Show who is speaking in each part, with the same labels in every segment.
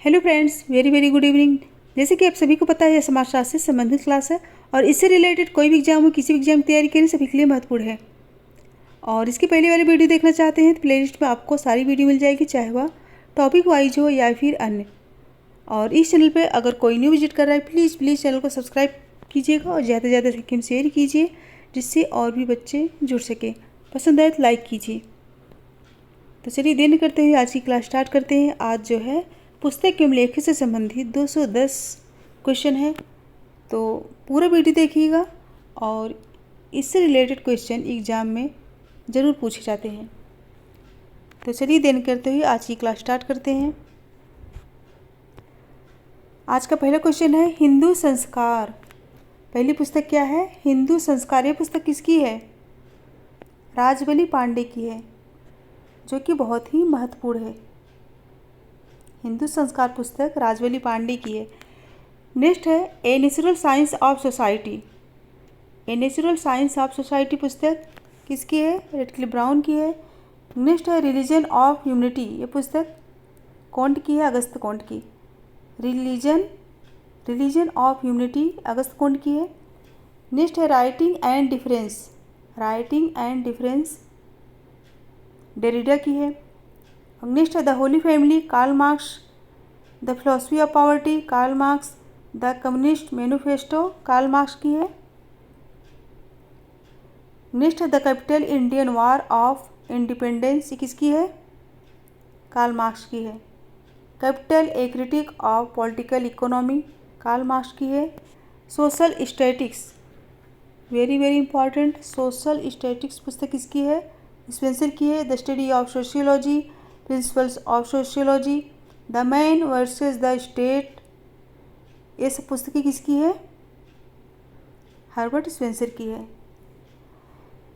Speaker 1: Hello friends, very very good evening. जैसे कि आप सभी को पता है, यह समाजशास्त्र से संबंधित क्लास है और इससे रिलेटेड कोई भी एग्जाम हो, किसी भी एग्जाम की तैयारी के लिए सभी के लिए महत्वपूर्ण है। और इसकी पहले वाली वीडियो देखना चाहते हैं तो प्लेलिस्ट में आपको सारी वीडियो मिल जाएगी, चाहे वह टॉपिक वाइज हो या फिर अन्य। और इस चैनल पर अगर कोई न्यू विजिट कर रहा है, प्लीज़ प्लीज़ चैनल को सब्सक्राइब कीजिएगा और ज़्यादा से ज़्यादा सेकंड शेयर कीजिए, जिससे और भी बच्चे जुड़ सकें। पसंद आए तो लाइक कीजिए। तो चलिए देर न करते हुए आज की क्लास स्टार्ट करते हैं। आज जो है पुस्तक एवं लेखक से संबंधित 210 क्वेश्चन है, तो पूरा वीडियो देखिएगा और इससे रिलेटेड क्वेश्चन एग्ज़ाम में ज़रूर पूछे जाते हैं। तो चलिए देर न करते हुए आज की क्लास स्टार्ट करते हैं। आज का पहला क्वेश्चन है हिंदू संस्कार। पहली पुस्तक क्या है? हिंदू संस्कार। ये पुस्तक किसकी है? राजबली पांडे की है, जो कि बहुत ही महत्वपूर्ण है। हिंदू संस्कार पुस्तक राजबली पांडे की है। नेक्स्ट है a natural science of society. A natural science of society पुस्तक किसकी है? रेडक्लिफ ब्राउन की है। नेक्स्ट है रिलीजन ऑफ ह्यूमनिटी। ये पुस्तक कौंट की है? अगस्त कौंट की। Religion of humanity Auguste Comte की है। नेक्स्ट है writing and difference. Writing and difference Derrida की है। नेक्स्ट है the holy family Karl Marx. The philosophy of poverty Karl Marx. The communist manifesto Karl Marx की है। Next है the capital Indian war of independence. ये किसकी है? Karl Marx की है। Capital a critique of political economy Karl Marx की है। Social statics, very very important, social statics पुस्तक किसकी है? स्पेंसर की है। The study of sociology, principles of sociology, the man versus the state, ये सब पुस्तकें किसकी है? हर्बर्ट स्पेंसर की है।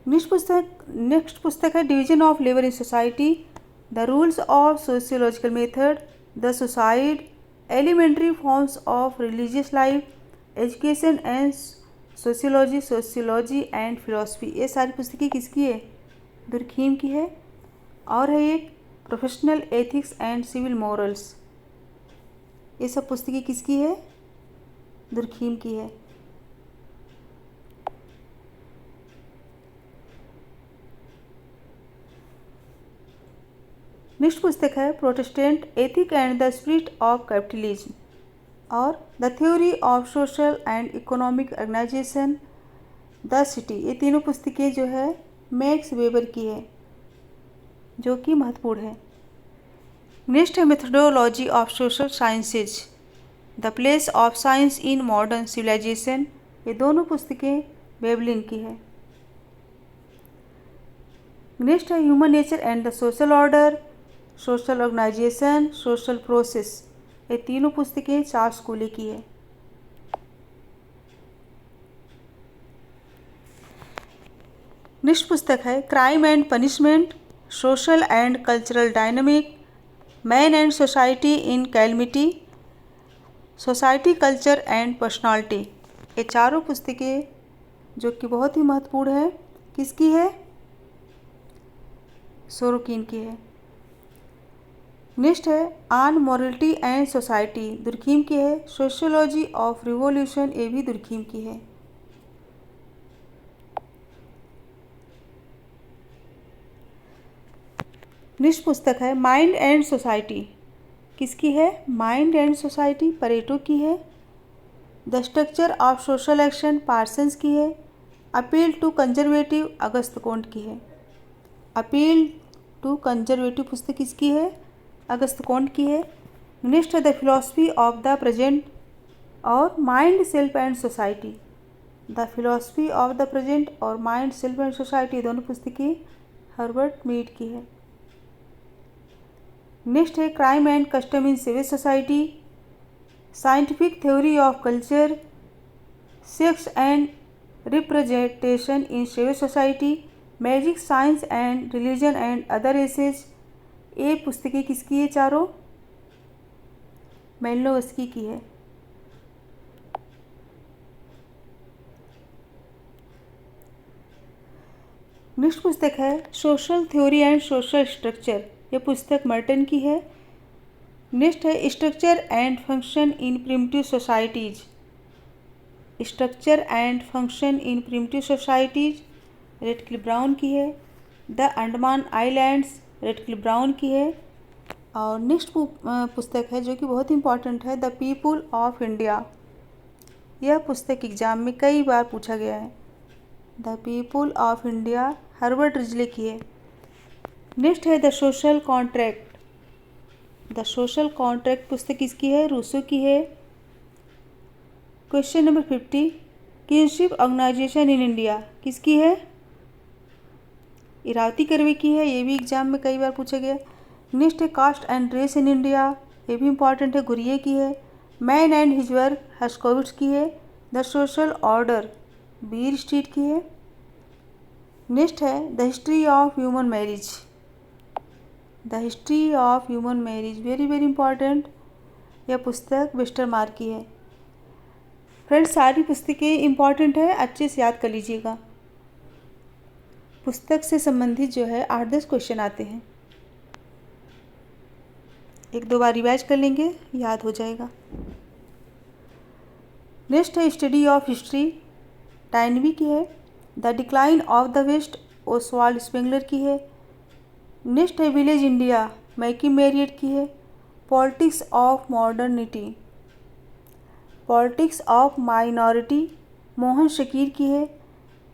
Speaker 1: नेक्स्ट पुस्तक है division of labour in society, the rules of sociological method, the suicide, elementary forms of religious life, education and sociology, sociology and philosophy, ये सारी पुस्तकें किसकी है? दुर्खीम की है। और है एक professional ethics and civil morals, ये सब पुस्तकें किसकी है? दुर्खीम की है। नेक्स्ट पुस्तक है Protestant ethic and the spirit of capitalism और the theory of social and economic organisation, the city, ये तीनों पुस्तकें जो है मैक्स वेबर की है, जो कि महत्वपूर्ण है। नेक्स्ट है methodology of social sciences, the place of science in modern civilisation, ये दोनों पुस्तकें वेवलिन की है। नेक्स्ट है human nature and the social order, social organisation, social process, ये तीनों पुस्तकें चार्ल्स कूले की है। नेक्स्ट पुस्तक है crime and punishment, social and cultural dynamic, man and society in calamity, society culture and personality, ये चारों पुस्तकें जो कि बहुत ही महत्वपूर्ण है, किसकी है? सोरोकिन की है। नेक्स्ट है on morality and society, Durkheim की है। सोशियोलॉजी ऑफ रिवॉल्यूशन, ये भी दुर्खीम की है। नेक्स्ट पुस्तक है माइंड एंड सोसाइटी, किसकी है? माइंड एंड सोसाइटी परेटो की है। The structure of social action Parsons की है। Appeal to conservative Auguste Comte की है। अपील टू कंजर्वेटिव पुस्तक किसकी है? अगस्त कौंट की है। नेक्स्ट है the philosophy of the present और mind self and society, the philosophy of the present और माइंड सेल्फ एंड सोसाइटी, दोनों पुस्तकें हर्बर्ट मीड की है। नेक्स्ट है crime and custom in civil society, scientific theory of culture, sex and representation in civil society, magic, science and religion and other essays, ये पुस्तकें किसकी है? चारों मेलनोवस्की की है। नेक्स्ट पुस्तक है social theory and social structure, ये पुस्तक मर्टन की है। नेक्स्ट है structure and function in primitive societies. Structure and function in primitive societies Radcliffe Brown की है। The Andaman Islands Radcliffe Brown की है। और नेक्स्ट पुस्तक है जो कि बहुत इंपॉर्टेंट है, द पीपुल ऑफ इंडिया। यह पुस्तक एग्जाम में कई बार पूछा गया है। The people of India Herbert Risley की है। नेक्स्ट है the social contract. The social contract पुस्तक किसकी है? रूसो की है। Question number 50, kinship organisation in India किसकी है? इरावती कर्वे की है। ये भी एग्जाम में कई बार पूछा गया। नेक्स्ट है caste and race in India, ये भी इंपॉर्टेंट है, गुरिये की है। Man and his work Herskovits की है। The social order Bierstedt की है। नेक्स्ट है the history of human marriage. The history of human marriage very very important, यह पुस्तक वेस्टरमार्क की है। फ्रेंड्स सारी पुस्तकें इंपॉर्टेंट है, अच्छे से याद कर लीजिएगा। पुस्तक से संबंधित जो है 8-10 क्वेश्चन आते हैं, एक दो बार रिवाइज कर लेंगे, याद हो जाएगा। नेक्स्ट है स्टडी ऑफ हिस्ट्री, टाइनवी की है। The decline of the west Oswald Spengler की है। नेक्स्ट है विलेज इंडिया, मैकी मैरियट की है। Politics of modernity, politics of minority, Mohan Shakir की है।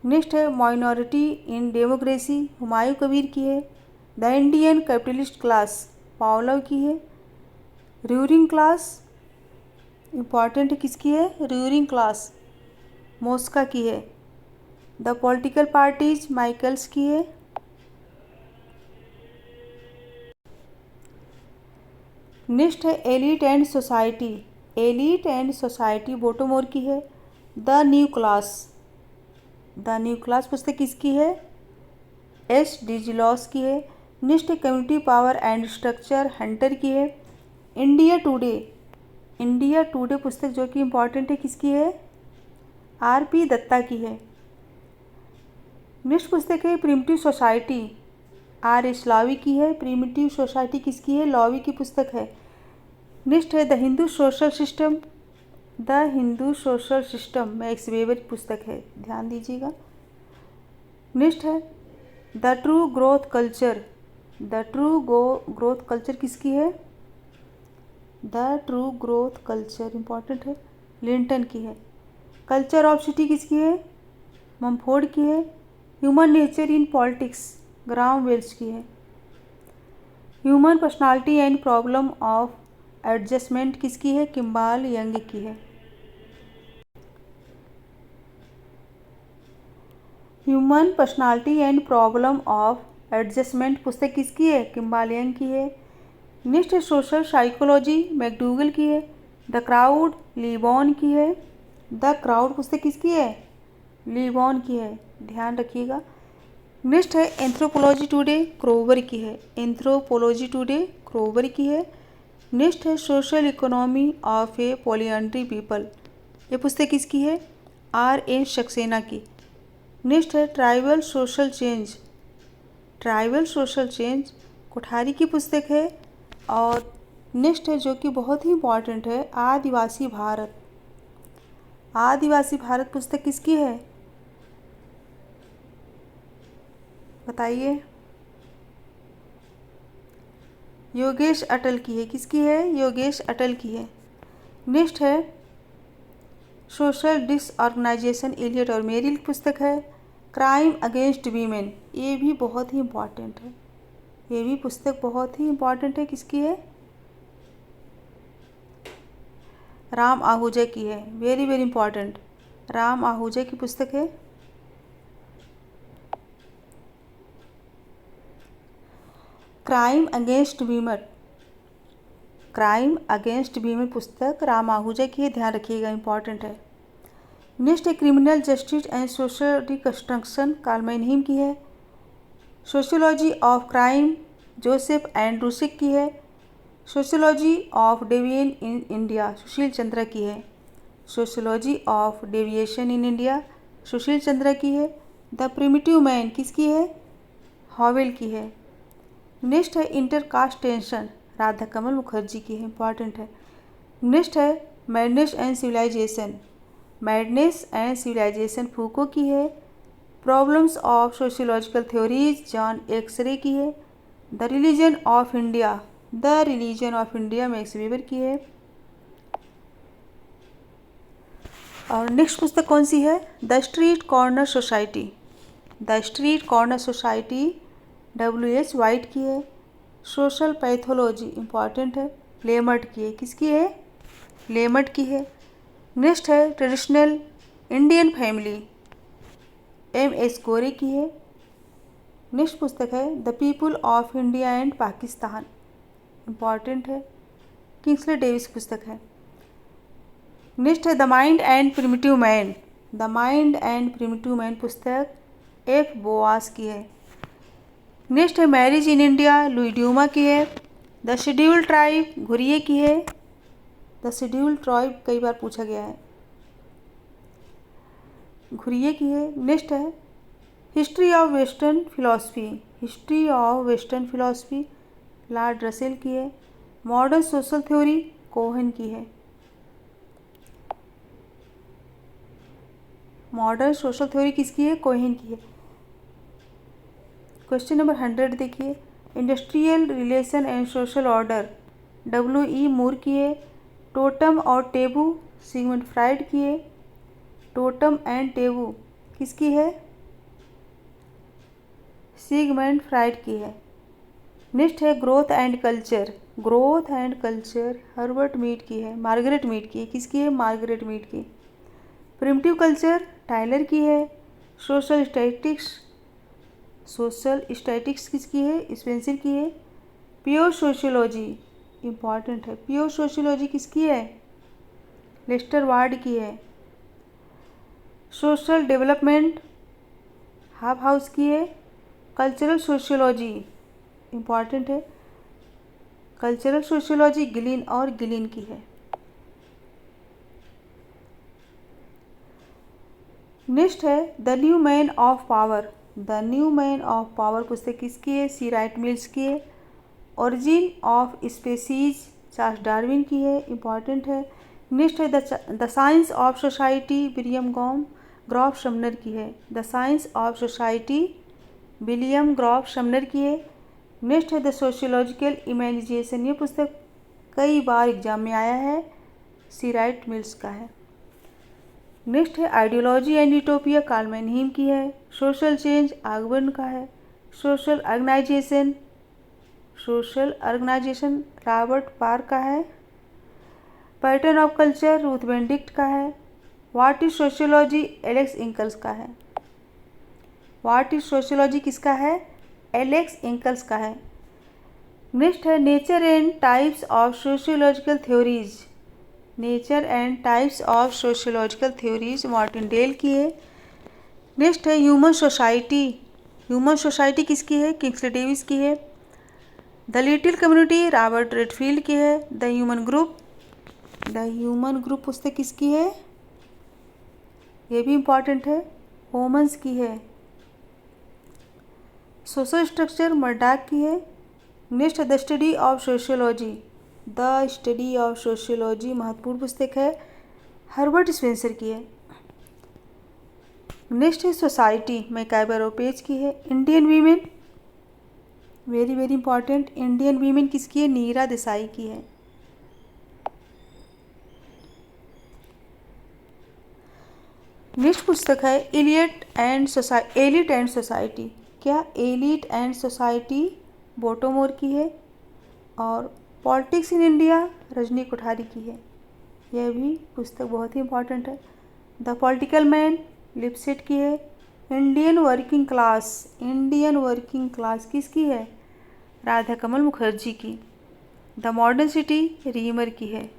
Speaker 1: नेक्स्ट है minority in democracy, Humayun Kabir की है। The Indian capitalist class, Pavlov की है। रूलिंग क्लास इंपॉर्टेंट है, किसकी है? रूलिंग क्लास, मोस्का की है। द पॉलिटिकल पार्टीज, माइकल्स की है। नेक्स्ट है elite and society, elite and society Bottomore की है। The new class, the new class पुस्तक किसकी है? एस डिजिलॉस की है। नेक्स्ट है community power and structure, Hunter की है। इंडिया टुडे, इंडिया टुडे पुस्तक जो कि इम्पॉर्टेंट है, किसकी है? आर.पी. दत्ता की है। नेक्स्ट पुस्तक है प्रिमिटिव सोसाइटी, आर.एस. लॉवी की है। प्रिमिटिव सोसाइटी किसकी है? लॉवी की पुस्तक है। नेक्स्ट है the Hindu social system, the Hindu social system max Weber की पुस्तक है, ध्यान दीजिएगा। नेक्स्ट है the true growth culture, the true growth culture किसकी है? The true growth culture important है, लिंटन की है। कल्चर ऑफ सिटी किसकी है? मम्फोर्ड की है। Human nature in politics, Graham Wallas की है। Human personality and problem of adjustment किसकी है? किम्बाल यंग की है। Human personality and problem of adjustment पुस्तक किसकी है? किम्बाल यंग की है। नेक्स्ट है सोशल साइकोलॉजी, मैकडूगल की है। द क्राउड, लीबॉन की है। द क्राउड पुस्तक किसकी है? लीबॉन की है, ध्यान रखिएगा। नेक्स्ट है एंथ्रोपोलॉजी टुडे, क्रोवर की है। एंथ्रोपोलॉजी टुडे क्रोवर की है। नेक्स्ट है social economy of A polyandry people, ये पुस्तक किसकी है? R.N. सक्सेना की। नेक्स्ट है tribal social change, tribal social change Kothari की पुस्तक है। और नेक्स्ट है जो कि बहुत ही इम्पॉर्टेंट है, आदिवासी भारत, आदिवासी भारत पुस्तक किसकी है? बताइए। योगेश अटल की है, किसकी है? योगेश अटल की है। नेक्स्ट है सोशल डिसऑर्गेनाइजेशन, एलियट और मेरिल की पुस्तक है। क्राइम अगेंस्ट वीमेन, ये भी बहुत ही इम्पॉर्टेंट है, ये भी पुस्तक बहुत ही इम्पॉर्टेंट है, किसकी है? राम आहूजा की है, very very important, Ram Ahuja की पुस्तक है। Crime against women, crime against women पुस्तक राम आहूजा की है, ध्यान रखिएगा, इंपॉर्टेंट है। नेक्स्ट है criminal justice and social reconstruction, Karl Mannheim की है। Sociology of crime, Joseph and Roucek की है। Sociology of deviation in India, Sushil Chandra की है। Sociology of deviation in India, Sushil Chandra की है। द प्रिमिटिव मैन किसकी है? हॉवेल की है। नेक्स्ट है इंटरकास्ट टेंशन, राधा कमल मुखर्जी की है, इंपॉर्टेंट है। नेक्स्ट है madness and civilization, madness and civilization Foucault की है। Problems of sociological theories John एक्सरे की है। The religion of India, the religion of India Max Weber की है। और नेक्स्ट पुस्तक कौन सी है? The street corner society, the street corner society W.H. Whyte की है। सोशल पैथोलॉजी, इंपॉर्टेंट है, लेमर्ट की है। किसकी है? लेमर्ट की है। नेक्स्ट है ट्रेडिशनल इंडियन फैमिली, M.S. गोरे की है। नेक्स्ट पुस्तक है the people of India and Pakistan, important है, किंग्सले डेविस पुस्तक है। नेक्स्ट है the mind and primitive man, the mind and primitive man पुस्तक F. बोआस की है। नेक्स्ट है marriage in India, Louis Dumont की है। द शेड्यूल्ड ट्राइब, घुरिये की है। द शेड्यूल्ड ट्राइब कई बार पूछा गया है, घुरिये की है। नेक्स्ट है history of western philosophy, history of western philosophy Lord Russell की है। मॉडर्न सोशल थ्योरी कोहेन की है। मॉडर्न सोशल थ्योरी किसकी है? कोहेन की है। क्वेश्चन नंबर 100 देखिए, industrial relation and social order W.E. मूर की है। टोटम और टेबू सिगमंड फ्राइड की है। टोटम एंड टेबू किसकी है? सिगमंड फ्राइड की है। नेक्स्ट है growth and culture, growth and culture Herbert Mead की है, मार्गरेट मीड की है। किसकी है? मार्गरेट मीड की। प्रिमिटिव कल्चर टाइलर की है। सोशल स्टैटिक्स, सोशल स्टैटिक्स किसकी है? स्पेंसर की है। प्योर सोशियोलॉजी, इंपॉर्टेंट है, प्योर सोशियोलॉजी किसकी है? लेस्टर वार्ड की है। सोशल डेवलपमेंट हाफ हाउस की है। कल्चरल सोशियोलॉजी, इंपॉर्टेंट है, कल्चरल सोशियोलॉजी गिलिन और गिलिन की है। नेक्स्ट है the new man of power, the new man of power पुस्तक किसकी है? सी राइट मिल्स की है। Origin of species Charles Darwin की है, इंपॉर्टेंट है। नेक्स्ट है the science of society William Graham Sumner की है। The science of society William Graham Sumner की है। नेक्स्ट है द सोशियोलॉजिकल इमेजिनेशन, ये पुस्तक कई बार एग्जाम में आया है, सी राइट मिल्स का है। नेक्स्ट है आइडियोलॉजी एंड यूटोपिया कार्ल मैनहीम की है। सोशल चेंज आगबर्न का है। सोशल ऑर्गेनाइजेशन रॉबर्ट पार का है। Pattern of culture Ruth Benedict का है। व्हाट इज सोशियोलॉजी एलेक्स इंकल्स का है। व्हाट इज सोशियोलॉजी किसका है? एलेक्स इंकल्स का है। नेक्स्ट है nature and types of sociological theories, nature and types of sociological theories Martindale की है। नेक्स्ट है ह्यूमन सोसाइटी, ह्यूमन सोसाइटी किसकी है? किंग्सले डेविस की है। The little community Robert Redfield की है। द ह्यूमन ग्रुप पुस्तक किसकी है? ये भी इम्पॉर्टेंट है, होमन्स की है। सोशल स्ट्रक्चर मर्डाक की है। नेक्स्ट है the study of sociology, the study of sociology महत्वपूर्ण पुस्तक है, हर्बर्ट स्पेंसर की है। नेक्स्ट है सोसाइटी मैकाइबर ओपेज की है। Indian women, very very important, Indian women किसकी है? नीरा देसाई की है। नेक्स्ट पुस्तक है एलिट एंड सोसाइटी, क्या? एलिट एंड सोसाइटी बोटोमोर की है। और politics in India Rajni Kothari की है। यह भी पुस्तक बहुत ही इंपॉर्टेंट है। द पॉलिटिकल मैन लिपसेट की है। इंडियन वर्किंग क्लास किसकी है? राधा कमल मुखर्जी की। द मॉडर्न सिटी रीमर की है।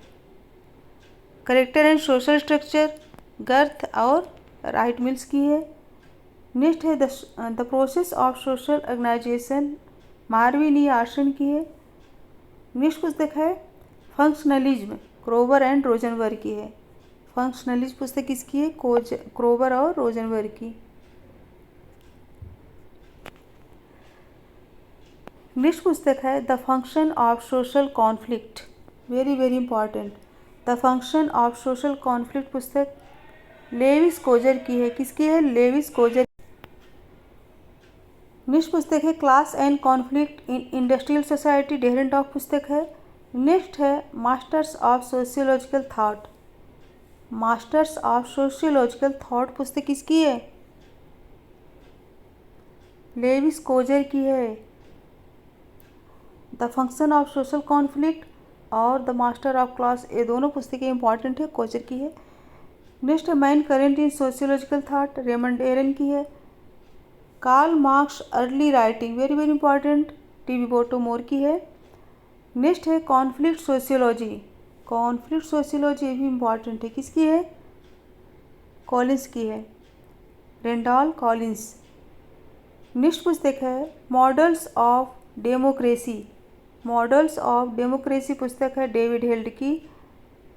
Speaker 1: Character and social structure Gerth और राइट मिल्स की है। नेक्स्ट है the process of social organization Marvin E Olsen की है। नेक्स्ट पुस्तक है फंक्शनलिज्म क्रोवर एंड रोजनबर्ग की है। फंक्शनलिज्म पुस्तक किसकी है? क्रोवर और रोजनबर्ग की। नेक्स्ट पुस्तक है the function of social conflict, very very important. The function of social conflict पुस्तक लेविस कोजर की है। किसकी है? Lewis Coser. नेक्स्ट पुस्तक है class and conflict in industrial society, Dahrendorf पुस्तक है। नेक्स्ट है masters of sociological thought, masters of sociological thought पुस्तक किसकी है? लेविस कोजर की है। The function of social conflict और द मास्टर ऑफ क्लास, ये दोनों पुस्तकें इंपॉर्टेंट है, कोजर की है। नेक्स्ट है main current in sociological thought, Raymond Aron की है। Karl Marx early writing, very very important, TB Bottomore की है। नेक्स्ट है कॉन्फ्लिक्ट सोशियोलॉजी, कॉन्फ्लिक्ट सोशियोलॉजी भी इंपॉर्टेंट है, किसकी है? कॉलिंस की है, रेंडॉल कॉलिंस। नेक्स्ट पुस्तक है models of democracy, models of democracy पुस्तक है डेविड हेल्ड की।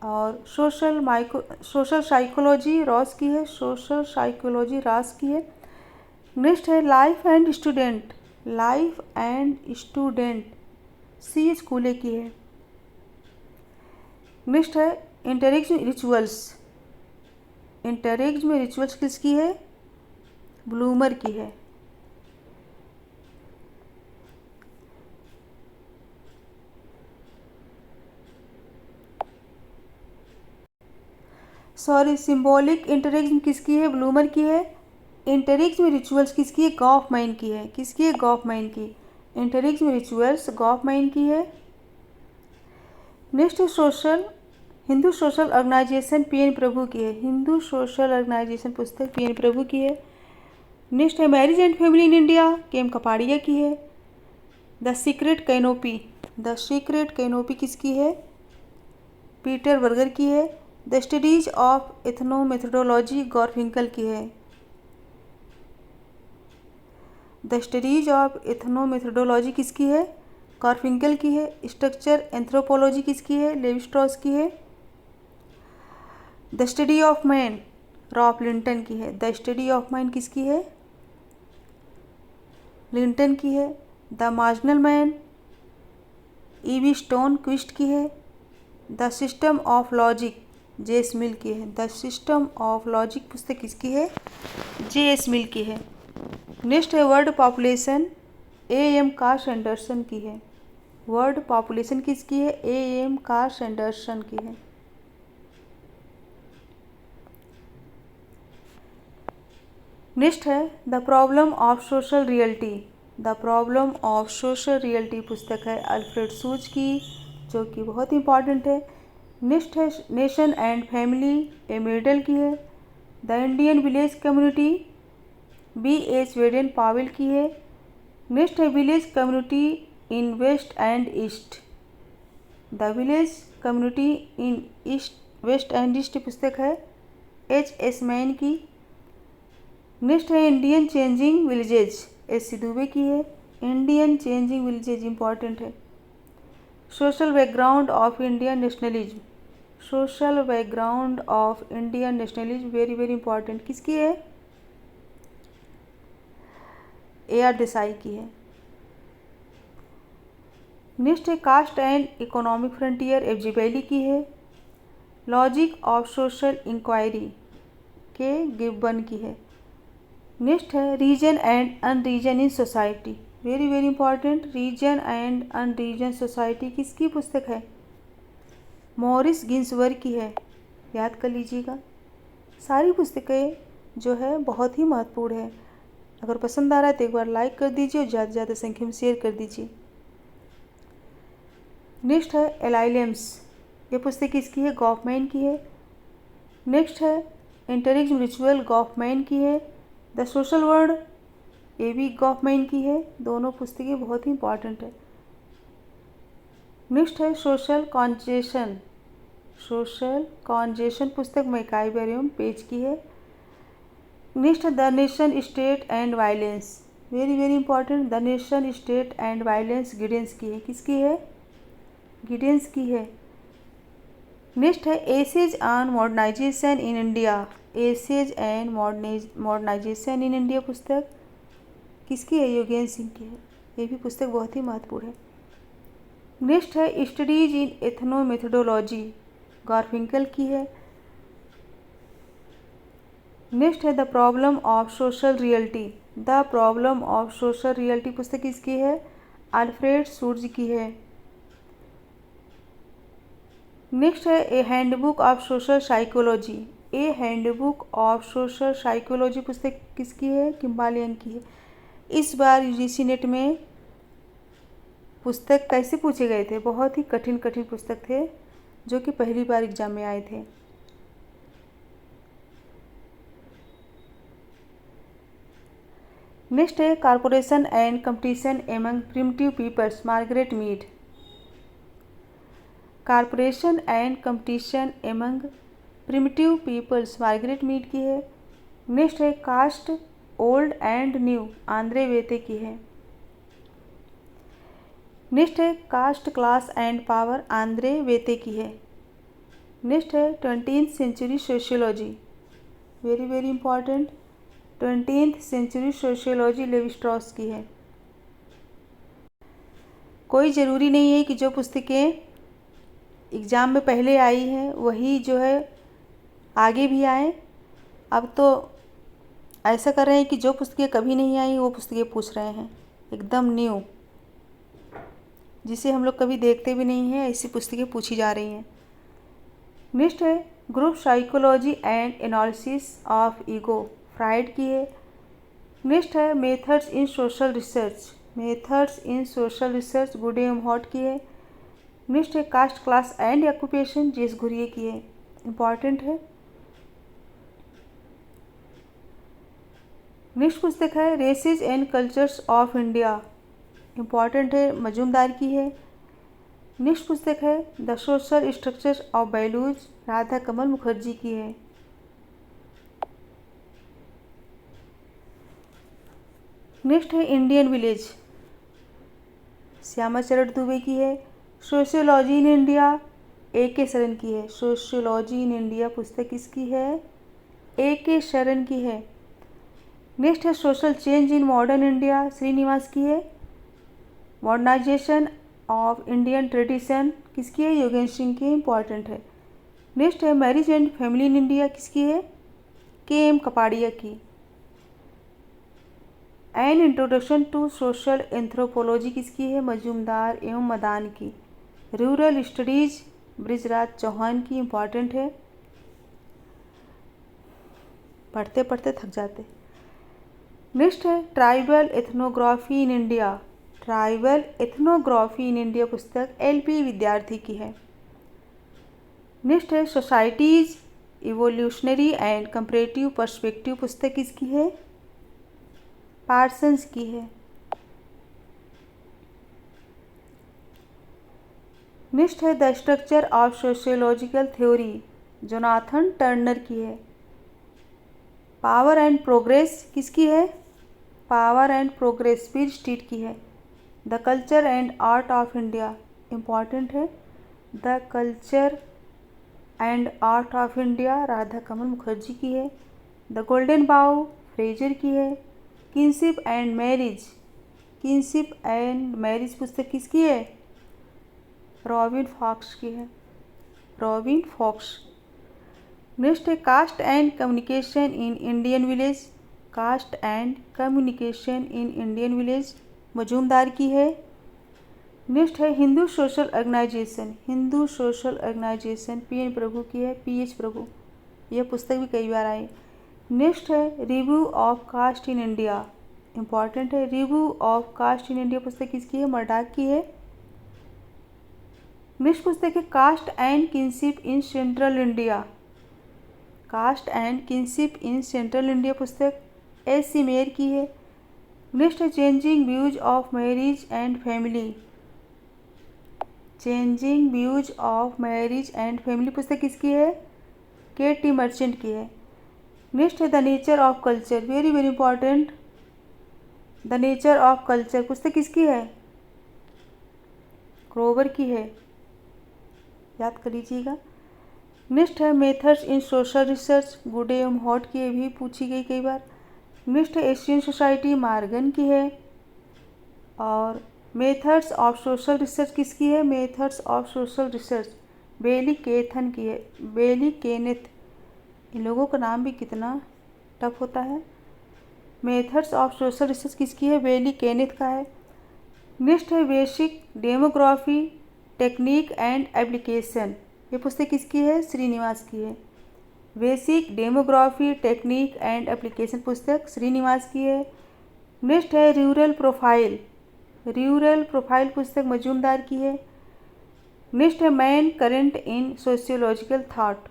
Speaker 1: और सोशल साइकोलॉजी रॉस की है, सोशल साइकोलॉजी रॉस की है। नेक्स्ट है life and student, life and student C.H. कूले की है। नेक्स्ट है इंटरेक्शन रिचुअल्स, इंटरेक्ट में रिचुअल्स किसकी है? ब्लूमर की है। सॉरी, सिंबॉलिक इंटरेक्शन किसकी है? ब्लूमर की है। इंटरेक्ट में रिचुअल्स किसकी है? गॉफमैन की है। किसकी है? गॉफमैन की। इंटरेक्ट में रिचुअल्स गॉफमैन की है। Next social, Hindu social organisation PN Prabhu की है, हिंदू सोशल ऑर्गेनाइजेशन पुस्तक PN प्रभु की है। नेक्स्ट है marriage and family in India, KM Kapadia की है। The secret canopy, the secret canopy किसकी है? पीटर बर्गर की है। The studies of ethnomethodology Garfinkel की है। द स्टडीज ऑफ एथनोमेथोडोलॉजी किसकी है? गॉर्फिंकल की है। स्ट्रक्चर एंथ्रोपोलॉजी किसकी है? लेवी स्ट्रॉस की है। The study of man rough Linton की है। द स्टडी ऑफ मैन किसकी है? लिंटन की है। The marginal man E.B. Stonequist की है। The system of logic J.S. Mill की है। द सिस्टम ऑफ लॉजिक पुस्तक किसकी है? J.S. मिल की है। नेक्स्ट है world population, A.M. Cars Anderson की है। वर्ल्ड पॉपुलेशन किसकी है? A.M. कार्स एंडरसन की है। नेक्स्ट है the problem of social reality, the problem of social reality पुस्तक है अल्फ्रेड सूज की, जो कि बहुत इंपॉर्टेंट है। नेक्स्ट है nation and family, A Myrdal की है। The Indian village community B.H. Baden Powell की है। नेक्स्ट है village community in west and east, the village community in east west and east पुस्तक है H.S. मैन की। नेक्स्ट है Indian changing villages, S.C. Dube की है। इंडियन चेंजिंग विलेजेज इंपॉर्टेंट है। Social background of Indian nationalism, social background of Indian nationalism very very important, किसकी है? A.R. Desai की है। नेक्स्ट है caste and economic frontier, F.G. Bailey की है। Logic of social inquiry, K. Gibbon की है। नेक्स्ट है reason and unreason in society, very very important, reason and unreason society किसकी पुस्तक है? मॉरिस गिन्सबर्ग की है, याद कर लीजिएगा। सारी पुस्तकें जो है बहुत ही महत्वपूर्ण है। अगर पसंद आ रहा है तो एक बार लाइक कर दीजिए और ज़्यादा से ज़्यादा संख्या में शेयर कर दीजिए। नेक्स्ट है एलाइलेम्स, ये पुस्तक किसकी है? गॉफमैन की है। नेक्स्ट है इंटरेक्शन रिचुअल, गॉफमैन की है। द सोशल वर्ल्ड, ये भी गॉफमैन की है। दोनों पुस्तकें बहुत ही इंपॉर्टेंट है। नेक्स्ट है सोशल कॉन्जेशन, सोशल कॉन्जेशन पुस्तक मैकाई बेरियम पेज की है। नेक्स्ट है the nation state and violence, very very important, the nation state and violence Giddens की है। किसकी है? गिडेंस की है। नेक्स्ट है essays on modernisation in India, essays and modernisation in India पुस्तक किसकी है? योगेंद्र सिंह की है। ये भी पुस्तक बहुत ही महत्वपूर्ण है। नेक्स्ट है studies in ethnomethodology, Garfinkel की है। नेक्स्ट है the problem of social reality, the problem of social reality पुस्तक किसकी है? अल्फ्रेड सूर्ज की है। नेक्स्ट है a handbook of social psychology, a handbook of social psychology पुस्तक किसकी है? किम्बालियन की है। इस बार यूजीसी नेट में पुस्तक कैसे पूछे गए थे? बहुत ही कठिन कठिन पुस्तक थे जो कि पहली बार एग्जाम में आए थे। नेक्स्ट है corporation and competition among primitive peoples, Margaret Mead. Corporation and competition among primitive peoples, Margaret Mead की है। नेक्स्ट है caste old and new, Andre वेते की है। नेक्स्ट है caste class and power, Andre वेते की है। नेक्स्ट है 20th century sociology, very very important, 20th century sociology Levi Strauss की है। कोई ज़रूरी नहीं है कि जो पुस्तकें एग्ज़ाम में पहले आई हैं वही जो है आगे भी आए। अब तो ऐसा कर रहे हैं कि जो पुस्तकें कभी नहीं आई वो पुस्तकें पूछ रहे हैं, एकदम न्यू, जिसे हम लोग कभी देखते भी नहीं हैं, ऐसी पुस्तकें पूछी जा रही हैं। नेक्स्ट है group psychology and analysis of ego, fried की है। नेक्स्ट है methods in social research, methods in social research, Gudem hot की है। नेक्स्ट है कास्ट क्लास एंड ऑक्यूपेशन, जेस घुरिये की है, इम्पॉर्टेंट है। नेक्स्ट पुस्तक है races and cultures of India, important है, मजूमदार की है। नेक्स्ट पुस्तक है the social structures of values, Radha Kamal Mukherjee की है। नेक्स्ट है इंडियन विलेज, श्यामाचरण दुबे की है। Sociology in India, A.K. शरण की है। सोशियोलॉजी इन इंडिया पुस्तक किसकी है? A.K. शरण की है। नेक्स्ट है social change in modern India, Srinivas की है। मॉडर्नाइजेशन ऑफ इंडियन ट्रेडिशन किसकी है? योगेंद्र सिंह की, इम्पॉर्टेंट है। नेक्स्ट है marriage and family in India, किसकी है? K.M. कपाड़िया की। An introduction to social anthropology किसकी है? मजूमदार एवं मदान की। रूरल स्टडीज ब्रिजराज चौहान की, इम्पॉर्टेंट है, पढ़ते पढ़ते थक जाते। नेक्स्ट है tribal ethnography in India, tribal ethnography in India पुस्तक L.P. विद्यार्थी की है। नेक्स्ट है societies evolutionary and comparative perspective पुस्तक किसकी है? पार्सन्स की है। नेक्स्ट है the structure of sociological theory, Jonathan Turner की है। पावर एंड प्रोग्रेस किसकी है? Power and progress peer street की है। The culture and art of India, important है, the culture and art of India, Radha Kamal Mukherjee की है। द गोल्डन बाउ, फ्रेजर की है। Kinship and marriage, kinship and marriage पुस्तक किसकी है? रॉबिन फॉक्स की है, रॉबिन फॉक्स। नेक्स्ट है caste and communication in Indian village, caste and communication in Indian village, Majumdar की है। नेक्स्ट है Hindu social organisation, Hindu social organisation, P.N. Prabhu की है, P.H. प्रभु, यह पुस्तक भी कई बार आई। नेक्स्ट है review of caste in India, important है, review of caste in India पुस्तक किसकी है? मर्डाक की है। नेक्स्ट पुस्तक है caste and kinship in central India, caste and kinship in central India पुस्तक S.C. मेयर की है। नेक्स्ट है changing views of marriage and family, changing views of marriage and family पुस्तक किसकी है? K.T. मर्चेंट की है। नेक्स्ट है the nature of culture, very very important, the nature of culture पुस्तक किसकी है? क्रोवर की है, याद कर लीजिएगा। नेक्स्ट है मेथड्स इन सोशल रिसर्च, गुडे एवं हॉट की भी पूछी गई कई बार। नेक्स्ट है एशियन सोसाइटी, मार्गन की है। और मेथड्स ऑफ सोशल रिसर्च किसकी है? मेथड्स ऑफ सोशल रिसर्च बेली केथन की है, बेली केनेथ। इन लोगों का नाम भी कितना टफ होता है। मेथड्स ऑफ सोशल रिसर्च किसकी है? बेली केनेथ का है। नेक्स्ट है basic demography technique and application. ये पुस्तक किसकी है? श्रीनिवास की है। Basic demography technique and application पुस्तक श्रीनिवास की है। नेक्स्ट है रूरल प्रोफाइल, रूरल प्रोफाइल पुस्तक मजूमदार की है। नेक्स्ट है man current in sociological thought,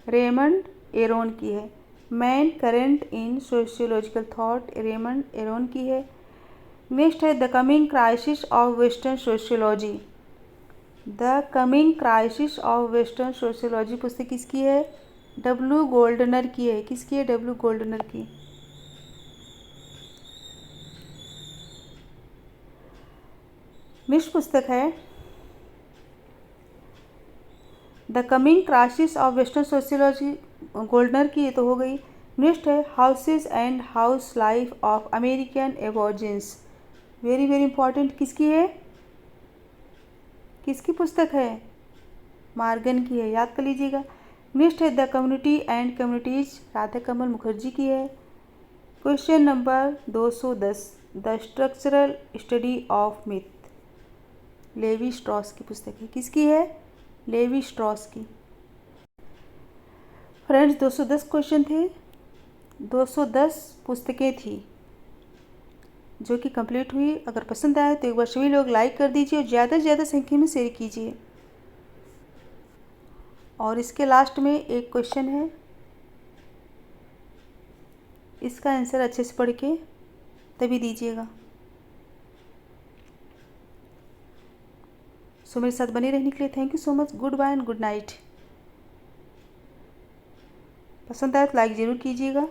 Speaker 1: Raymond Aaron की है। Man current in sociological thought Raymond Aaron की है। नेक्स्ट है the coming crisis of western sociology, the coming crisis of western sociology पुस्तक किसकी है? डब्ल्यू गोल्डनर की है। किसकी है? डब्ल्यू गोल्डनर की। नेक्स्ट पुस्तक है the coming crisis of western sociology, Gouldner की, ये तो हो गई। नेक्स्ट है houses and house life of American aborigines, very very important. किसकी है? किसकी पुस्तक है? मार्गन की है, याद कर लीजिएगा। नेक्स्ट है the community and communities, Radha Kamal Mukherjee की है। Question number 210 the structural study of myth, Levi Strauss की पुस्तक है। किसकी है? लेवी स्ट्रॉस की। फ्रेंड्स 210 क्वेश्चन थे, 210 पुस्तकें थी जो कि कंप्लीट हुई। अगर पसंद आए तो एक बार सभी लोग लाइक कर दीजिए और ज़्यादा से ज़्यादा संख्या में शेयर कीजिए। और इसके लास्ट में एक क्वेश्चन है, इसका आंसर अच्छे से पढ़ के तभी दीजिएगा। सो मेरे साथ बने रहने के लिए thank you so much. Good bye and good night. पसंद आए तो लाइक ज़रूर कीजिएगा।